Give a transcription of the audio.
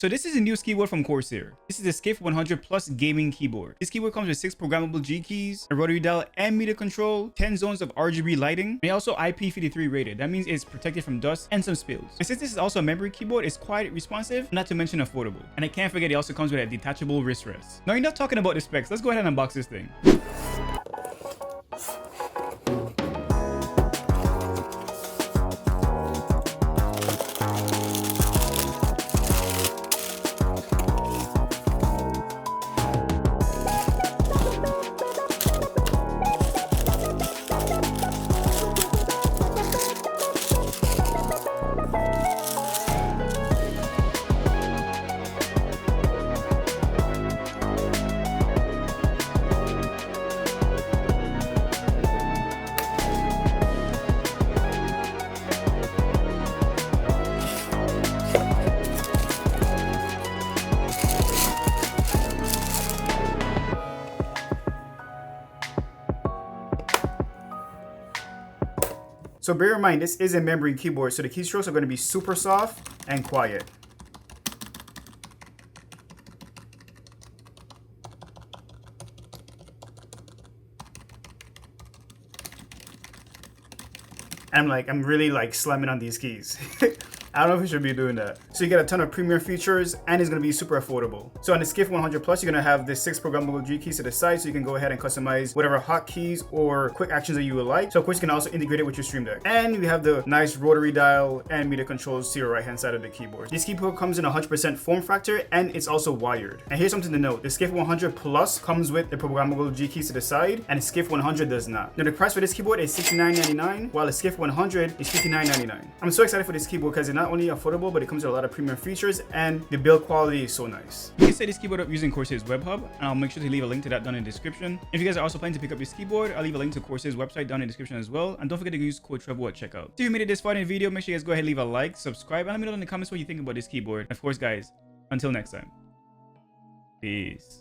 So this is a new keyboard from Corsair. This is the Skiff 100 Plus gaming keyboard. This keyboard comes with 6 programmable G keys, a rotary dial and meter control, 10 zones of RGB lighting, and also IP53 rated. That means it's protected from dust and some spills. And since this is also a memory keyboard, it's quite responsive, not to mention affordable. And I can't forget it also comes with a detachable wrist rest. Now enough talking about the specs, let's go ahead and unbox this thing. So bear in mind, this is a memory keyboard, so the keystrokes are going to be super soft and quiet. I'm really slamming on these keys. I don't know if I should be doing that. So you get a ton of premium features and it's going to be super affordable. So on the Skiff 100 Plus, you're going to have the 6 programmable G keys to the side, so you can go ahead and customize whatever hotkeys or quick actions that you would like. So of course you can also integrate it with your Stream Deck. And we have the nice rotary dial and meter controls to your right hand side of the keyboard. This keyboard comes in 100% form factor and it's also wired. And here's something to note. The Skiff 100 Plus comes with the programmable G keys to the side and the Skiff 100 does not. Now the price for this keyboard is $69.99 while the Skiff 100 is $59.99. I'm so excited for this keyboard because it's not only affordable, but it comes with a lot of premium features and the build quality is so nice. You can set this keyboard up using Corsair's web hub, and I'll make sure to leave a link to that down in the description. If you guys are also planning to pick up this keyboard, I'll leave a link to Corsair's website down in the description as well, and don't forget to use code Trevoir at checkout. If you made it this far in the video, make sure you guys go ahead and leave a like, subscribe, and let me know in the comments what you think about this keyboard. And of course guys, until next time, peace.